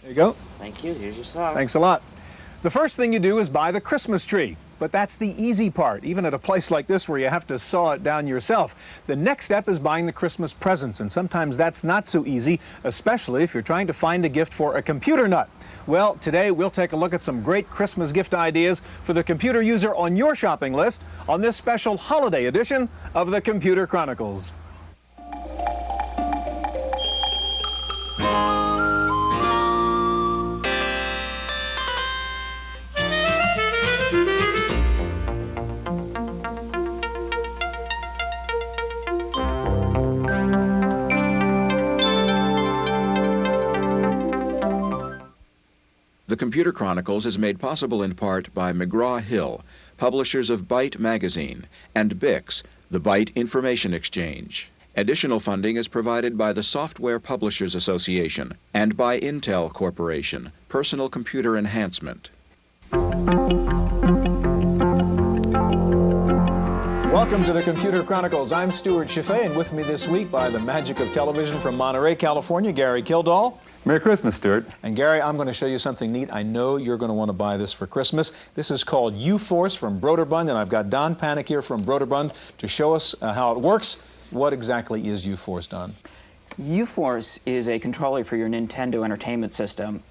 There you go. Thank you. Here's your song. Thanks a lot. The first thing you do is buy the Christmas tree. But that's the easy part, even at a place like this where you have to saw it down yourself. The next step is buying the Christmas presents, and sometimes that's not so easy, especially if you're trying to find a gift for a computer nut. Well, today we'll take a look at some great Christmas gift ideas for the computer user on your shopping list on this special holiday edition of the Computer Chronicles. The Computer Chronicles is made possible in part by McGraw-Hill, publishers of Byte magazine, and Bix, the Byte Information Exchange. Additional funding is provided by the Software Publishers Association and by Intel Corporation, Personal Computer Enhancement. Welcome to the Computer Chronicles. I'm Stewart, Cheifet, and with me this week by the magic of television from Monterey, California, Gary Kildall. Merry Christmas, Stewart. And Gary, I'm going to show you something neat. I know you're going to want to buy this for Christmas. This is called U-Force from Broderbund, and I've got Don Panic here from Broderbund to show us how it works. What exactly is U-Force, Don? U-Force is a controller for your Nintendo Entertainment System,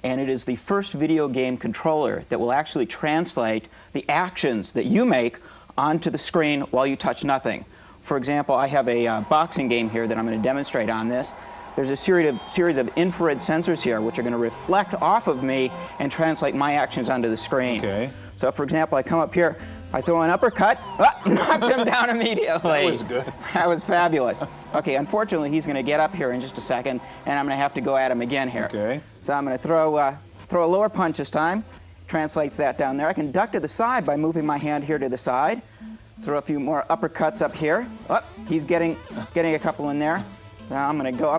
and it is the first video game controller that will actually translate the actions that you make onto the screen while you touch nothing. For example, I have a boxing game here that I'm going to demonstrate on this. There's a series of infrared sensors here which are going to reflect off of me and translate my actions onto the screen. Okay. So for example, I come up here, I throw an uppercut, knocked him down immediately. That was good. That was fabulous. Okay, unfortunately, he's going to get up here in just a second, and I'm going to have to go at him again here. Okay. So I'm going to throw a lower punch this time. Translates that down there. I can duck to the side by moving my hand here to the side. Throw a few more uppercuts up here. Oh, he's getting a couple in there. Now I'm going to go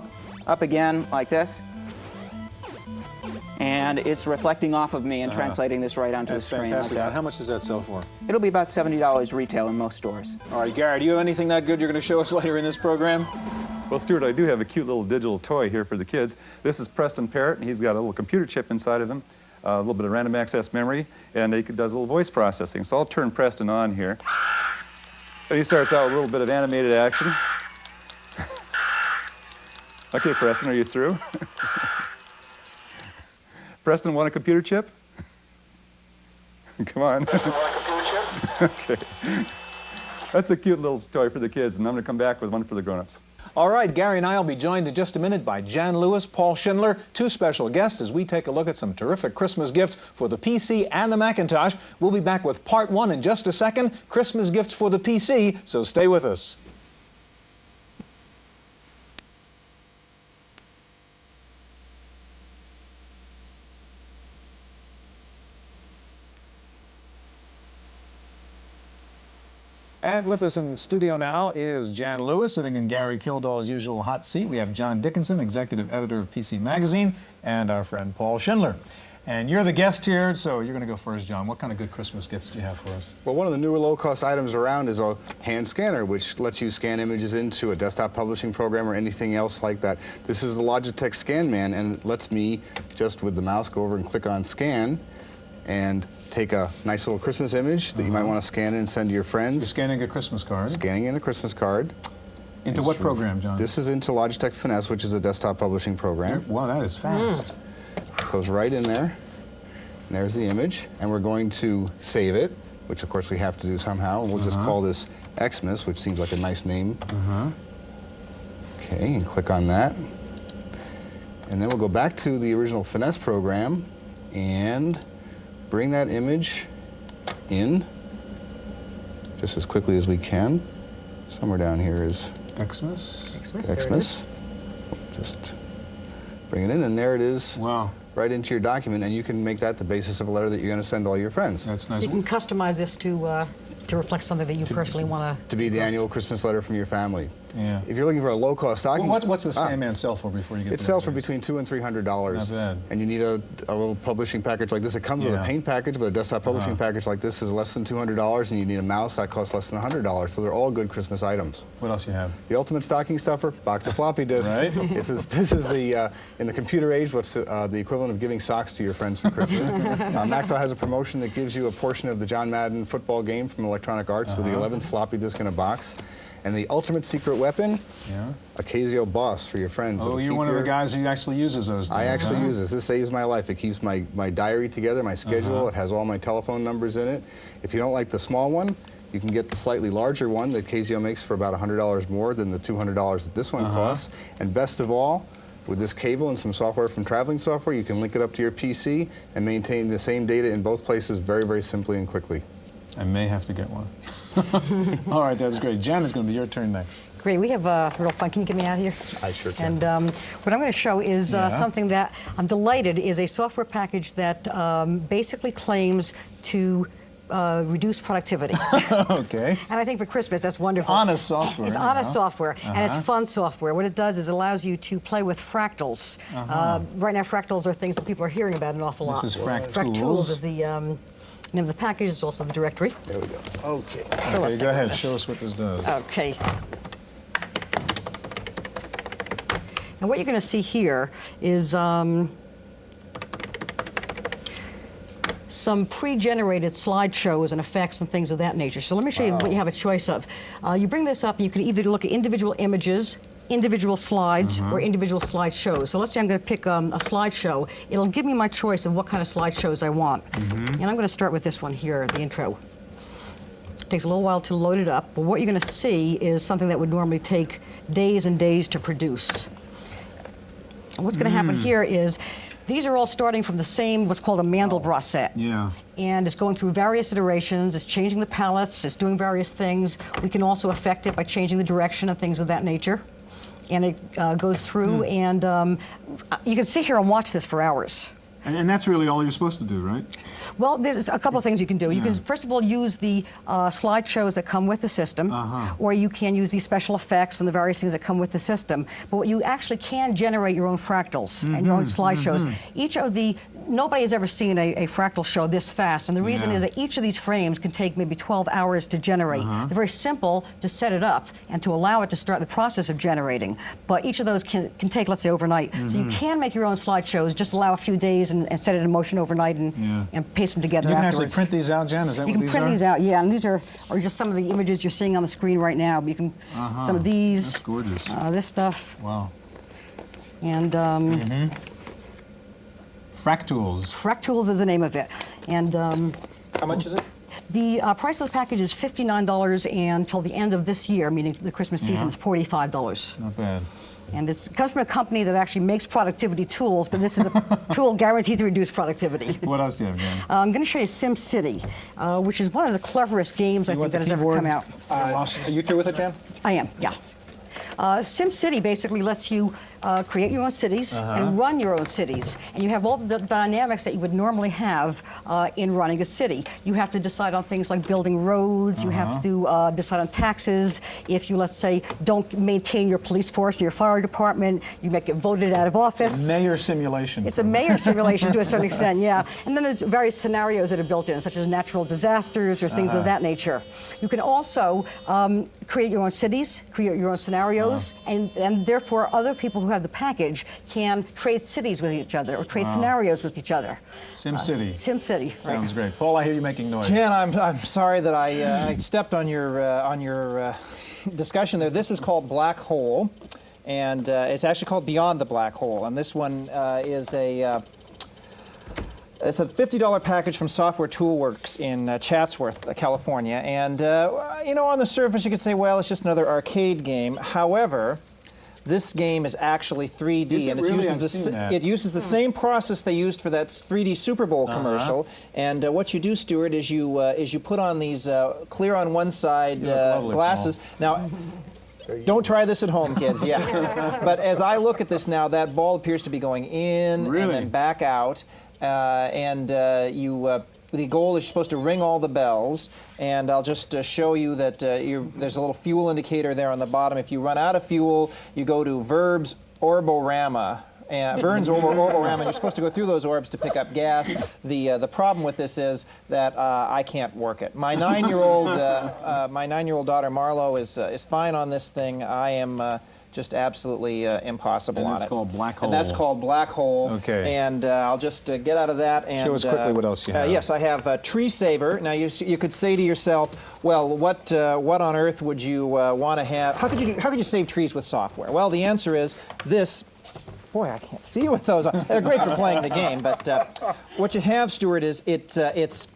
up again like this. And it's reflecting off of me and translating this right onto the screen. That's fantastic. Like that. How much does that sell for? It'll be about $70 retail in most stores. All right, Gary, do you have anything that good you're going to show us later in this program? Well, Stewart, I do have a cute little digital toy here for the kids. This is Preston Parrott, and he's got a little computer chip inside of him, a little bit of random access memory, and he does a little voice processing. So I'll turn Preston on here. And he starts out with a little bit of animated action. Okay, Preston, are you through? Preston, want a computer chip? Come on. Okay. That's a cute little toy for the kids, and I'm going to come back with one for the grown-ups. All right, Gary and I will be joined in just a minute by Jan Lewis, Paul Schindler, two special guests as we take a look at some terrific Christmas gifts for the PC and the Macintosh. We'll be back with part one in just a second, Christmas gifts for the PC, so stay with us. And with us in the studio now is Jan Lewis, sitting in Gary Kildall's usual hot seat. We have John Dickinson, executive editor of PC Magazine, and our friend Paul Schindler. And you're the guest here, so you're going to go first, John. What kind of good Christmas gifts do you have for us? Well, one of the newer low-cost items around is a hand scanner, which lets you scan images into a desktop publishing program or anything else like that. This is the Logitech ScanMan, and it lets me, just with the mouse, go over and click on Scan, and take a nice little Christmas image that you might want to scan in and send to your friends. You're scanning a Christmas card. Scanning in a Christmas card. Into what program, John? This is into Logitech Finesse, which is a desktop publishing program. Wow, that is fast. Goes right in there. And there's the image. And we're going to save it, which of course we have to do somehow. And we'll just call this Xmas, which seems like a nice name. Okay, and click on that. And then we'll go back to the original Finesse program and bring that image in just as quickly as we can. Somewhere down here is Xmas. Xmas. Just bring it in, and there it is. Wow. Right into your document, and you can make that the basis of a letter that you're going to send all your friends. That's nice. So you can customize this to reflect something that you personally want to be the annual Christmas letter from your family. Yeah. If you're looking for a low-cost stocking... Well, what's the Sandman sell for before you get It sells for between $200 and $300. Not bad. And you need a little publishing package like this. It comes with a paint package, but a desktop publishing package like this is less than $200, and you need a mouse that costs less than $100. So they're all good Christmas items. What else you have? The ultimate stocking stuffer, box of floppy disks. Right. This is the in the computer age, what's the equivalent of giving socks to your friends for Christmas. Maxell has a promotion that gives you a portion of the John Madden football game from Electronic Arts with the 11th floppy disk in a box. And the ultimate secret weapon, a Casio Boss for your friends. Oh, you're one of the guys who actually uses those things. I actually use this. This saves my life. It keeps my diary together, my schedule. It has all my telephone numbers in it. If you don't like the small one, you can get the slightly larger one that Casio makes for about $100 more than the $200 that this one costs. And best of all, with this cable and some software from Traveling Software, you can link it up to your PC and maintain the same data in both places very, very simply and quickly. I may have to get one. All right, that's great. Jan, it's going to be your turn next. Great. We have real fun. Can you get me out of here? I sure can. And what I'm going to show is something that I'm delighted is a software package that basically claims to reduce productivity. Okay. And I think for Christmas, that's wonderful. It's honest software. It's honest software, and it's fun software. What it does is it allows you to play with fractals. Right now, fractals are things that people are hearing about an awful lot. This is Fractools. Fractools is the name of the package. It's also the directory. There we go. Okay. So let's Okay, go take ahead. this. Show us what this does. Okay. And what you're going to see here is some pre-generated slideshows and effects and things of that nature. So let me show you what you have a choice of. You bring this up, and you can either look at individual images, individual slides, or individual slideshows. So let's say I'm going to pick a slideshow. It'll give me my choice of what kind of slideshows I want. And I'm going to start with this one here, the intro. It takes a little while to load it up, but what you're going to see is something that would normally take days and days to produce. And what's going to happen here is these are all starting from the same, what's called a Mandelbrot set. Yeah. And it's going through various iterations, it's changing the palettes, it's doing various things. We can also affect it by changing the direction and things of that nature. And it goes through, and you can sit here and watch this for hours. And that's really all you're supposed to do, right? Well, there's a couple of things you can do. You can, first of all, use the slideshows that come with the system, or you can use these special effects and the various things that come with the system. But you actually can generate your own fractals and your own slideshows. Each of the nobody has ever seen a fractal show this fast, and the reason is that each of these frames can take maybe 12 hours to generate. They're very simple to set it up and to allow it to start the process of generating, but each of those can take, let's say, overnight. So you can make your own slideshows, just allow a few days and set it in motion overnight and paste them together You can afterwards. actually print these out, Jan? Is that You what can these print are? these out, yeah, and these are just some of the images you're seeing on the screen right now. You can, some of these. That's gorgeous. This stuff. Wow. And Fractools. Fractools is the name of it. And How much is it? the price of the package is $59, and until the end of this year, meaning the Christmas season, is $45. Not bad. And it comes from a company that actually makes productivity tools, but this is a tool guaranteed to reduce productivity. What else do you have, Jan? I'm going to show you SimCity, which is one of the cleverest games I think that has ever come out. Are you through with it, Jan? I am, yeah. SimCity basically lets you create your own cities and run your own cities. And you have all the dynamics that you would normally have in running a city. You have to decide on things like building roads. You have to decide on taxes. If you, let's say, don't maintain your police force or your fire department, you might get voted out of office. Mayor simulation. It's a mayor simulation to a certain extent, yeah. And then there's various scenarios that are built in, such as natural disasters or things of that nature. You can also create your own cities, create your own scenarios, and therefore other people who have the package can trade cities with each other or trade scenarios with each other. SimCity. SimCity, right. Sounds great. Paul, I hear you making noise. Jan, I'm sorry that I stepped on your discussion there. This is called Black Hole, and it's actually called Beyond the Black Hole. And this one is it's a $50 package from Software Toolworks in Chatsworth, California. And you know, on the surface, you could say, well, it's just another arcade game. However, this game is actually 3D, Is it and really? I've seen that. it uses the same process they used for that 3D Super Bowl commercial. And what you do, Stewart, is you put on these clear on one side look lovely, glasses. Paul. Now, don't try this at home, kids. Yeah. But as I look at this now, that ball appears to be going in Really? and then back out, and you the goal is you're supposed to ring all the bells, and I'll just show you that there's a little fuel indicator there on the bottom. If you run out of fuel, you go to Verb's Orborama. Vern's Orborama, and you're supposed to go through those orbs to pick up gas. The problem with this is that I can't work it. My 9-year-old daughter Marlo is fine on this thing. I am just absolutely impossible on it. And that's called black hole. And that's called black hole. Okay. And I'll just get out of that. And, show us quickly what else you have. Yes, I have Tree Saver. Now you could say to yourself, well, what on earth would you want to have? How could you save trees with software? Well, the answer is this. Boy, I can't see with those. They're great for playing the game, but what you have, Stewart, is it's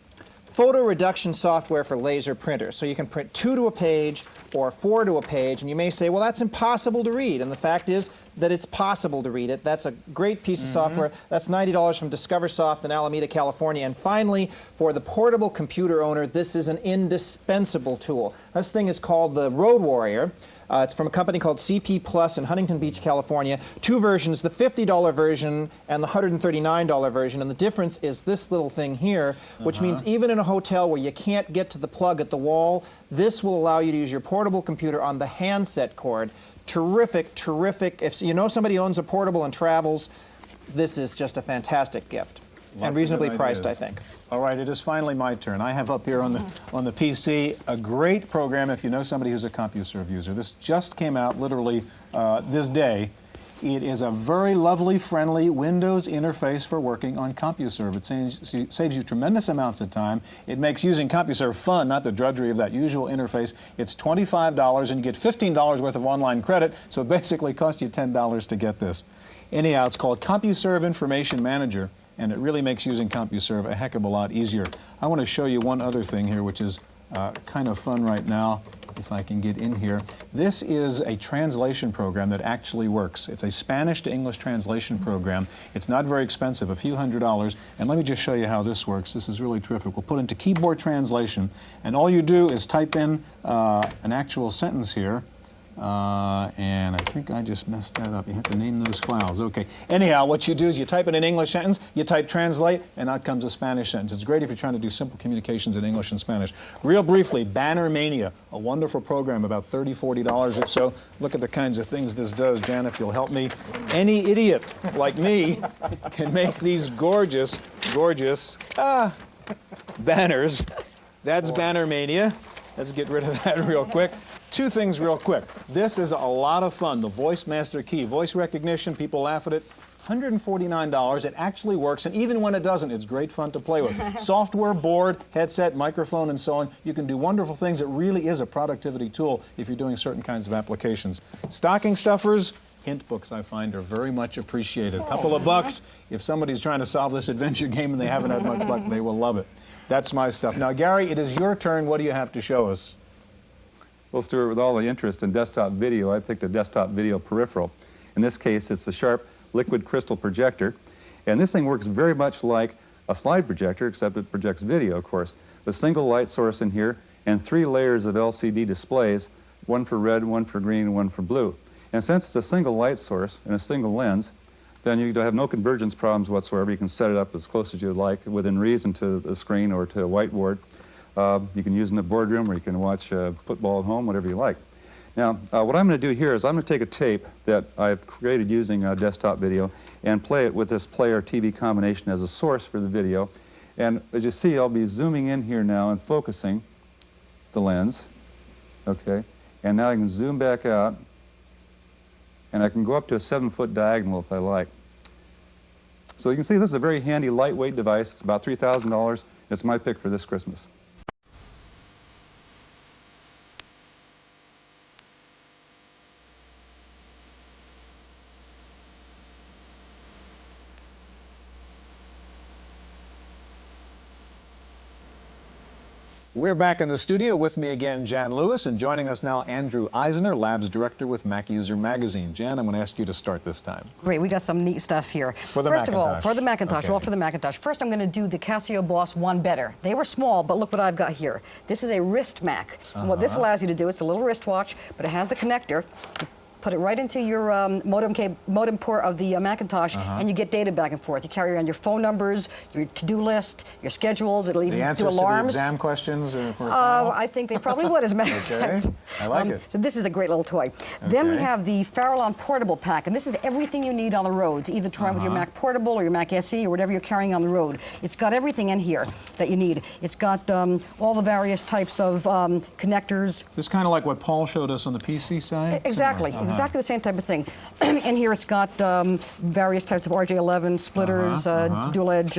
photo reduction software for laser printers. So you can print 2 to a page or 4 to a page, and you may say, well, that's impossible to read. And the fact is that it's possible to read it. That's a great piece of software. That's $90 from DiscoverSoft in Alameda, California. And finally, for the portable computer owner, this is an indispensable tool. This thing is called the Road Warrior. It's from a company called CP Plus in Huntington Beach, California. 2 versions, the $50 version and the $139 version. And the difference is this little thing here, which means even in a hotel where you can't get to the plug at the wall, this will allow you to use your portable computer on the handset cord. Terrific, terrific. If you know somebody owns a portable and travels, this is just a fantastic gift. And reasonably priced, I think. All right, it is finally my turn. I have up here on the PC a great program if you know somebody who's a CompuServe user. This just came out literally this day. It is a very lovely, friendly Windows interface for working on CompuServe. It saves you tremendous amounts of time. It makes using CompuServe fun, not the drudgery of that usual interface. It's $25 and you get $15 worth of online credit, so it basically costs you $10 to get this. Anyhow, it's called CompuServe Information Manager, and it really makes using CompuServe a heck of a lot easier. I want to show you one other thing here, which is kind of fun right now, if I can get in here. This is a translation program that actually works. It's a Spanish to English translation program. It's not very expensive, a few $100s, and let me just show you how this works. This is really terrific. We'll put into keyboard translation, and all you do is type in an actual sentence here. And I think I just messed that up. You have to name those files. Okay. Anyhow, what you do is you type in an English sentence, you type translate, and out comes a Spanish sentence. It's great if you're trying to do simple communications in English and Spanish. Real briefly, Banner Mania, a wonderful program, about $30, $40 or so. Look at the kinds of things this does, Jan, if you'll help me. Any idiot like me can make these gorgeous, gorgeous banners. That's Banner Mania. Let's get rid of that real quick. 2 things real quick. This is a lot of fun. The Voice Master Key, voice recognition, people laugh at it. $149. It actually works, and even when it doesn't, it's great fun to play with. Software, board, headset, microphone, and so on. You can do wonderful things. It really is a productivity tool if you're doing certain kinds of applications. Stocking stuffers, hint books, I find, are very much appreciated. A couple of bucks. If somebody's trying to solve this adventure game and they haven't had much luck, they will love it. That's my stuff. Now, Gary, it is your turn. What do you have to show us? Well, Stuart, with all the interest in desktop video, I picked a desktop video peripheral. In this case, it's the Sharp liquid crystal projector. And this thing works very much like a slide projector, except it projects video, of course. A single light source in here and 3 layers of LCD displays, one for red, one for green, and one for blue. And since it's a single light source and a single lens, then you have no convergence problems whatsoever. You can set it up as close as you'd like within reason to the screen or to a whiteboard. You can use it in the boardroom, or you can watch football at home, whatever you like. Now, what I'm going to do here is I'm going to take a tape that I've created using desktop video and play it with this player TV combination as a source for the video. And as you see, I'll be zooming in here now and focusing the lens. Okay. And now I can zoom back out, and I can go up to a 7-foot diagonal if I like. So you can see this is a very handy, lightweight device. It's about $3,000. It's my pick for this Christmas. We're back in the studio. With me again, Jan Lewis, and joining us now, Andrew Eisner, Labs Director with Mac User Magazine. Jan, I'm going to ask you to start this time. Great, we got some neat stuff here. For the First Macintosh. of all, for the Macintosh, Okay. well, for the Macintosh. First, I'm going to do the Casio Boss One Better. They were small, but look what I've got here. This is a wrist Mac. And what this allows you to do, it's a little wristwatch, but it has the connector. put it right into your modem port of the Macintosh, and you get data back and forth. You carry around your phone numbers, your to-do list, your schedules. It'll even The do answers to the alarms. exam questions? I think they probably would, as a matter of fact. Okay, I like it. So this is a great little toy. Then we Okay. have the Farallon Portable Pack, and this is everything you need on the road, to either to run with your Mac Portable or your Mac SE or whatever you're carrying on the road. It's got everything in here that you need. It's got all the various types of connectors. This is kind of like what Paul showed us on the PC side? Exactly, exactly the same type of thing. In here it's got various types of RJ11 splitters, dual-edge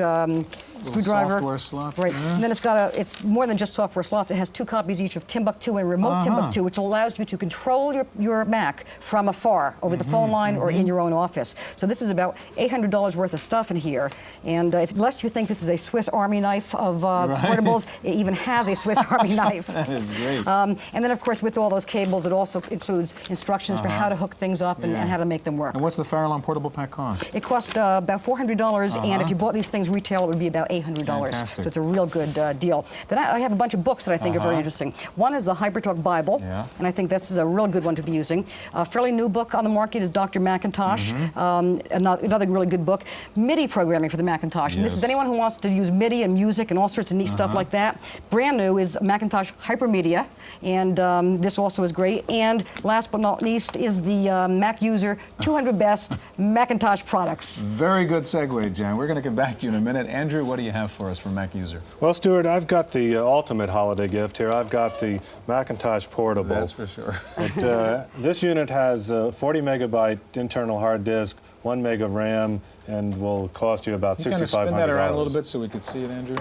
screwdriver. Software slots. Right, and then it's more than just software slots. It has 2 copies each of Timbuktu and Remote Timbuktu, which allows you to control your Mac from afar, over the phone line or in your own office. So this is about $800 worth of stuff in here. And unless you think this is a Swiss Army knife of portables, it even has a Swiss Army knife. That is great. And then, of course, with all those cables, it also includes instructions for how to hook things up and how to make them work. And what's the Farallon Portable Pack cost? It cost about $400, and if you bought these things retail, it would be about $800. Fantastic. So it's a real good deal. Then I have a bunch of books that I think are very interesting. One is the HyperTalk Bible, and I think this is a real good one to be using. A fairly new book on the market is Dr. Macintosh, another really good book. MIDI programming for the Macintosh. And this is anyone who wants to use MIDI and music and all sorts of neat stuff like that. Brand new is Macintosh Hypermedia, and this also is great. And last but not least is the Mac User 200 Best Macintosh Products. Very good segue, Jan. We're going to come back to you in a minute. Andrew, what do you have for us from Mac User? Well, Stewart, I've got the ultimate holiday gift here. I've got the Macintosh Portable. That's for sure. This unit has a 40 megabyte internal hard disk, 1 meg of RAM, and will cost you about $6,500. Kind of spin that around a little bit so we could see it, Andrew.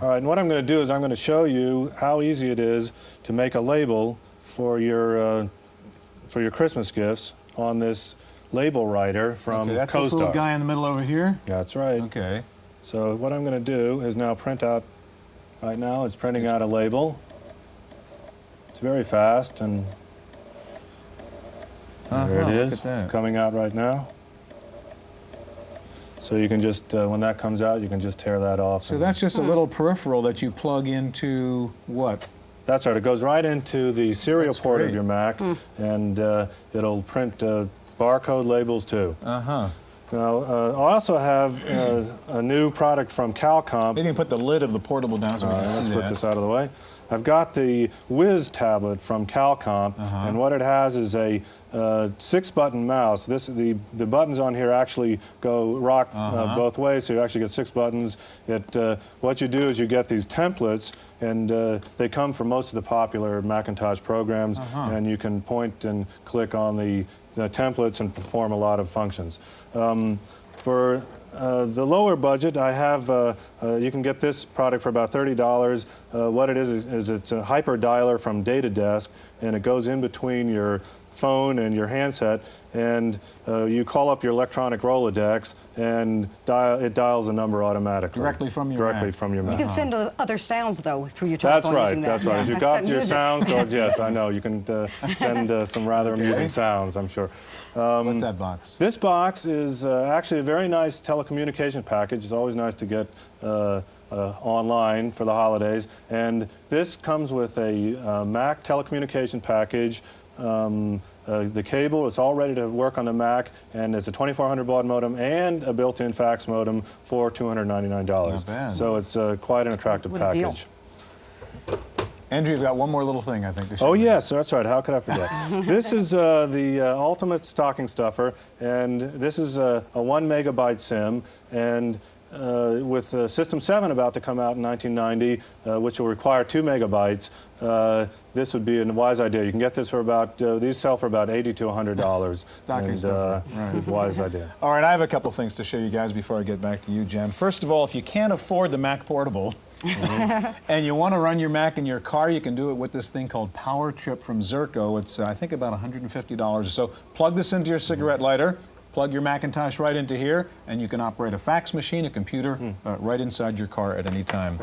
All right, and what I'm going to do is I'm going to show you how easy it is to make a label for your Christmas gifts on this label writer from Okay, that's this little CoStar. guy in the middle over here? That's right. Okay. So what I'm going to do is now print out, right now it's printing out a label. It's very fast, and there it look is, at that. coming out right now. So you can just, when that comes out, you can just tear that off. So that's just a little peripheral that you plug into what? That's right, it goes right into the serial That's port great. of your Mac, and it'll print barcode labels too. Now, I also have a new product from Calcom. Maybe you can put the lid of the portable down so we can Let's see put that. this out of the way. I've got the Whiz tablet from Calcom, and what it has is a 6-button mouse. The buttons on here actually rock both ways, so you actually get 6 buttons. What you do is you get these templates, and they come from most of the popular Macintosh programs, and you can point and click on the templates and perform a lot of functions. For the lower budget, I have, you can get this product for about $30. What it is it's a hyper dialer from DataDesk, and it goes in between your phone and your handset, and you call up your electronic Rolodex, and it dials a number automatically. Directly from your Directly Mac. from your You Mac. can send other sounds, though, through your That's telephone right, using that. that's right. If you've I've got sent your music. sounds towards, yes, I know, you can send some rather amusing sounds, I'm sure. What's that box? This box is actually a very nice telecommunication package. It's always nice to get online for the holidays. And this comes with a Mac telecommunication package. The cable is all ready to work on the Mac, and it's a 2400 baud modem and a built-in fax modem for $299. Not bad. So it's quite an attractive What a deal. package. Andrew, you've got one more little thing, I think, to show Oh, me. yes, that's right. How could I forget? This is the ultimate stocking stuffer, and this is a 1 megabyte SIM, and with System 7 about to come out in 1990, which will require 2 megabytes, this would be a wise idea. You can get this for about, these sell for about $80 to $100. Stocking stuffer, right. Wise idea. All right, I have a couple things to show you guys before I get back to you, Jen. First of all, if you can't afford the Mac Portable, and you want to run your Mac in your car, you can do it with this thing called Power Trip from Zerko. It's, I think, about $150 or so. Plug this into your cigarette lighter, plug your Macintosh right into here, and you can operate a fax machine, a computer, right inside your car at any time.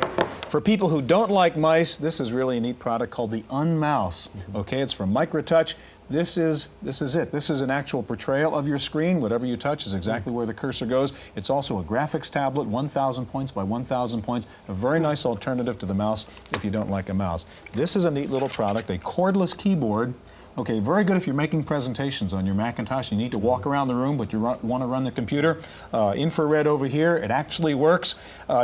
For people who don't like mice, this is really a neat product called the Unmouse. Okay, it's from Microtouch. This is it. This is an actual portrayal of your screen. Whatever you touch is exactly where the cursor goes. It's also a graphics tablet, 1,000 points by 1,000 points. A very nice alternative to the mouse if you don't like a mouse. This is a neat little product, a cordless keyboard. Okay, very good if you're making presentations on your Macintosh. You need to walk around the room, but you want to run the computer. Infrared over here, it actually works.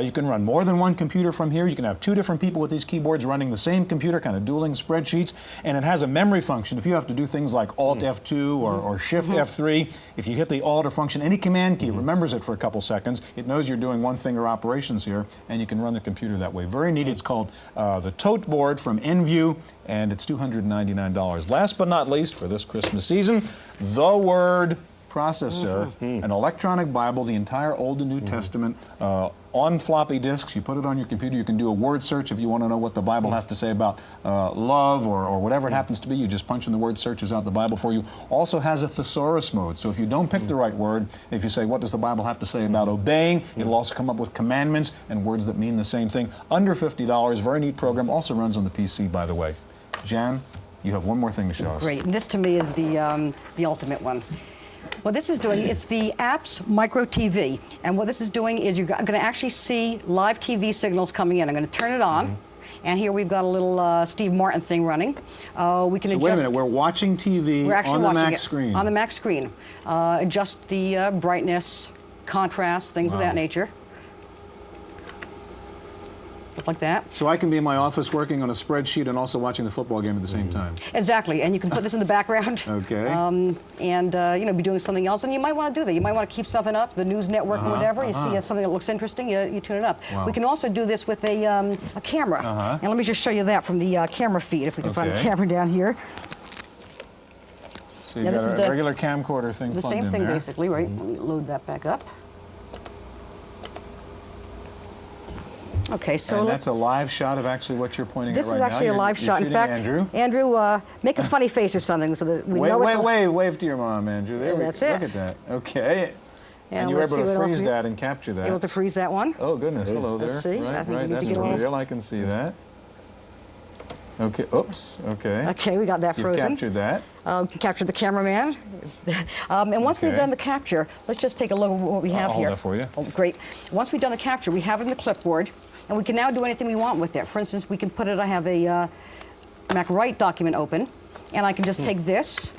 You can run more than one computer from here. You can have 2 different people with these keyboards running the same computer, kind of dueling spreadsheets. And it has a memory function. If you have to do things like Alt F2 or Shift F3, if you hit the Alt or function, any command key, it remembers it for a couple seconds. It knows you're doing one-finger operations here, and you can run the computer that way. Very neat. It's called the Tote Board from Enview, and it's $299. Last but not least, for this Christmas season, the Word processor, an electronic Bible, the entire Old and New Testament, on floppy disks. You put it on your computer. You can do a word search if you want to know what the Bible has to say about love or whatever it happens to be. You just punch in the word, searches out the Bible for you. Also has a thesaurus mode. So if you don't pick the right word, if you say, what does the Bible have to say about obeying, it'll also come up with commandments and words that mean the same thing. Under $50, very neat program. Also runs on the PC, by the way. Jan, you have one more thing to show us. Great. And this to me is the ultimate one. What this is doing is the Apps Micro TV. And what this is doing is you're going to actually see live TV signals coming in. I'm going to turn it on. And here we've got a little Steve Martin thing running. We can So adjust. wait a minute, we're watching TV on the Mac screen. On the Mac screen. Adjust the brightness, contrast, things of that nature. Stuff like that. So I can be in my office working on a spreadsheet and also watching the football game at the same time. Exactly, and you can put this in the background. Okay. And you know, be doing something else, and you might want to do that. You might want to keep something up, the news network or whatever. You see something that looks interesting, you tune it up. Wow. We can also do this with a camera. And let me just show you that from the camera feed, if we can find the camera down here. So you've got a regular camcorder thing The plugged in same thing, there. basically, right? Let me load that back up. Okay, so And let's... that's a live shot of actually what you're pointing This at right is now. actually a live You're shot. In shooting fact, Andrew. Make a funny face or something so that we know it's... Wave to your mom, Andrew. There That's we it. Look at that. Okay. And you were let's able see to what else freeze we- that and capture that. Able to freeze that one. Oh, goodness. Hello there. Let's see. I Right, think we right. need to That's get a little- real. I can see that. Okay. Oops. Okay. Okay, we got that You've frozen. captured that. Captured the cameraman. And once we've Okay. done the capture, let's just take a look at what we have I'll hold here. that for you. Oh, great. Once we've done the capture, we have it in the clipboard, and we can now do anything we want with it. For instance, we can put it, I have a Mac Write document open, and I can just take this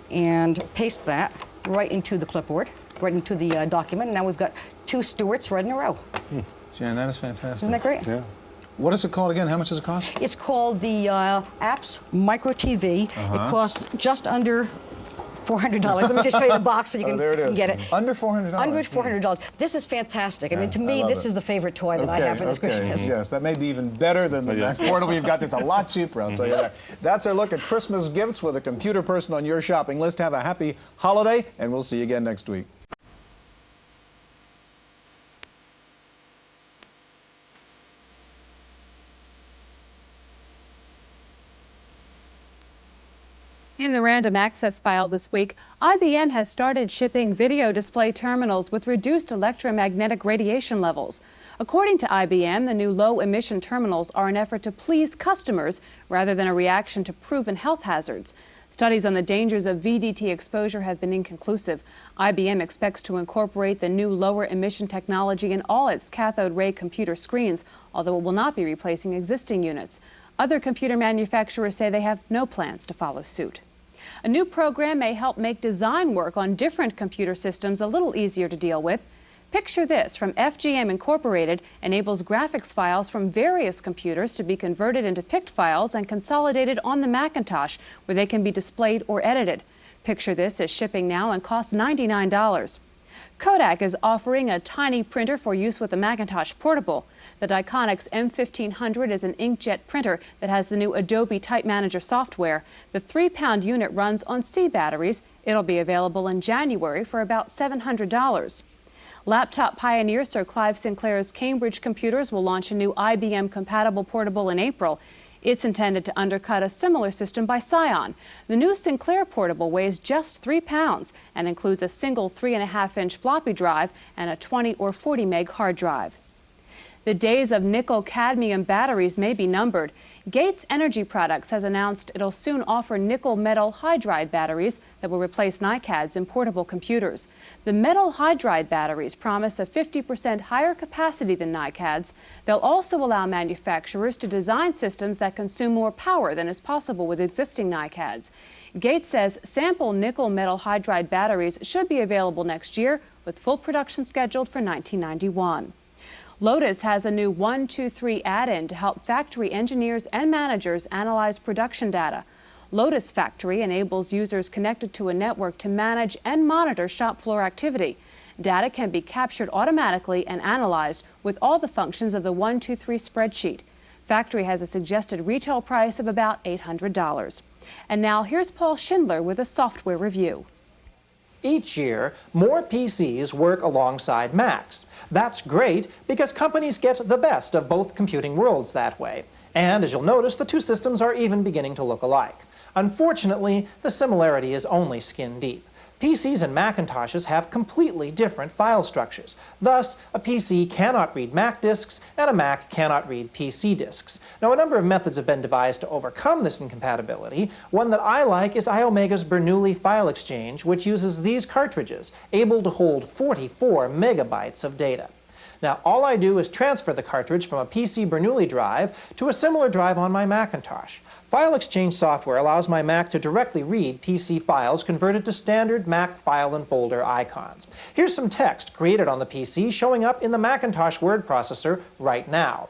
and paste that right into the clipboard, right into the document, and now we've got 2 Stewarts right in a row. Jan, that is fantastic. Isn't that great? Yeah. What is it called again? How much does it cost? It's called the Apps Micro TV. It costs just under $400. Let me just show you the box so you can, there it is. get it. Under $400. Under $400. This is fantastic. I mean, to me, love this it. is the favorite toy that I have for this Christmas. Yes, that may be even better than the Mac Portable you've got. It's a lot cheaper, I'll tell you that. That's our look at Christmas gifts for the computer person on your shopping list. Have a happy holiday, and we'll see you again next week. In the random access file this week, IBM has started shipping video display terminals with reduced electromagnetic radiation levels. According to IBM, the new low-emission terminals are an effort to please customers rather than a reaction to proven health hazards. Studies on the dangers of VDT exposure have been inconclusive. IBM expects to incorporate the new lower emission technology in all its cathode ray computer screens, although it will not be replacing existing units. Other computer manufacturers say they have no plans to follow suit. A new program may help make design work on different computer systems a little easier to deal with. Picture this from FGM Incorporated enables graphics files from various computers to be converted into PICT files and consolidated on the Macintosh, where they can be displayed or edited. Picture this is shipping now and costs $99. Kodak is offering a tiny printer for use with the Macintosh Portable. The Diconix M1500 is an inkjet printer that has the new Adobe Type Manager software. The 3-pound unit runs on C batteries. It'll be available in January for about $700. Laptop pioneer Sir Clive Sinclair's Cambridge Computers will launch a new IBM-compatible portable in April. It's intended to undercut a similar system by Psion. The new Sinclair portable weighs just 3 pounds and includes a single 3.5-inch floppy drive and a 20 or 40 meg hard drive. The days of nickel-cadmium batteries may be numbered. Gates Energy Products has announced it'll soon offer nickel metal hydride batteries that will replace NiCads in portable computers. The metal hydride batteries promise a 50% higher capacity than NiCads. They'll also allow manufacturers to design systems that consume more power than is possible with existing NiCads. Gates says sample nickel metal hydride batteries should be available next year, with full production scheduled for 1991. Lotus has a new 123 add-in to help factory engineers and managers analyze production data. Lotus Factory enables users connected to a network to manage and monitor shop floor activity. Data can be captured automatically and analyzed with all the functions of the 123 spreadsheet. Factory has a suggested retail price of about $800. And now here's Paul Schindler with a software review. Each year, more PCs work alongside Macs. That's great because companies get the best of both computing worlds that way. And as you'll notice, the two systems are even beginning to look alike. Unfortunately, the similarity is only skin deep. PCs and Macintoshes have completely different file structures. Thus, a PC cannot read Mac disks, and a Mac cannot read PC disks. Now, a number of methods have been devised to overcome this incompatibility. One that I like is Iomega's Bernoulli file exchange, which uses these cartridges, able to hold 44 megabytes of data. Now, all I do is transfer the cartridge from a PC Bernoulli drive to a similar drive on my Macintosh. File exchange software allows my Mac to directly read PC files converted to standard Mac file and folder icons. Here's some text created on the PC showing up in the Macintosh word processor right now.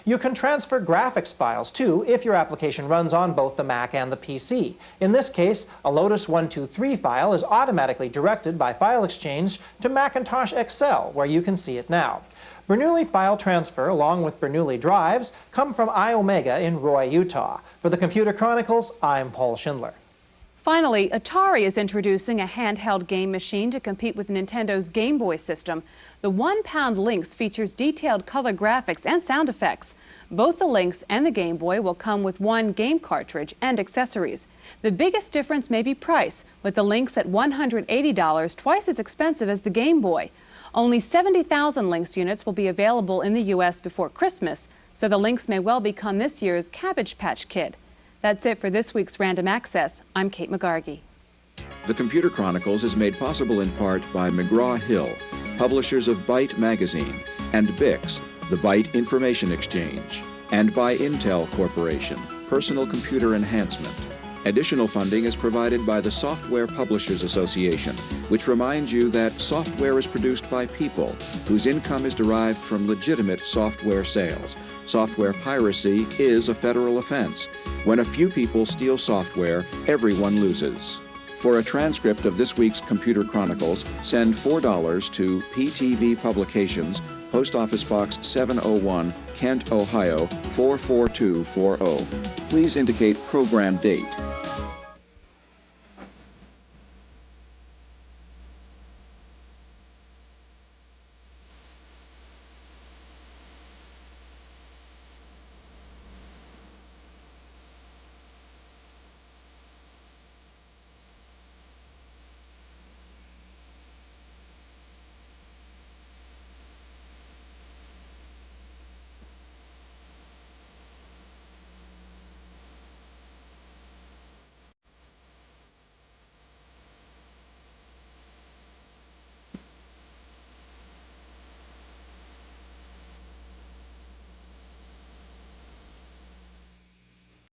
You can transfer graphics files too if your application runs on both the Mac and the PC. In this case, a Lotus 123 file is automatically directed by File Exchange to Macintosh Excel, where you can see it now. Bernoulli file transfer, along with Bernoulli drives, come from Iomega in Roy, Utah. For the Computer Chronicles, I'm Paul Schindler. Finally, Atari is introducing a handheld game machine to compete with Nintendo's Game Boy system. The 1-pound Lynx features detailed color graphics and sound effects. Both the Lynx and the Game Boy will come with one game cartridge and accessories. The biggest difference may be price, with the Lynx at $180, twice as expensive as the Game Boy. Only 70,000 Lynx units will be available in the U.S. before Christmas, so the Lynx may well become this year's Cabbage Patch Kid. That's it for this week's Random Access. I'm Kate McGargy. The Computer Chronicles is made possible in part by McGraw-Hill, publishers of Byte Magazine, and BIX, the Byte Information Exchange, and by Intel Corporation, Personal Computer Enhancement. Additional funding is provided by the Software Publishers Association, which reminds you that software is produced by people whose income is derived from legitimate software sales. Software piracy is a federal offense. When a few people steal software, everyone loses. For a transcript of this week's Computer Chronicles, send $4 to PTV Publications, Post Office Box 701, Kent, Ohio 44240. Please indicate program date.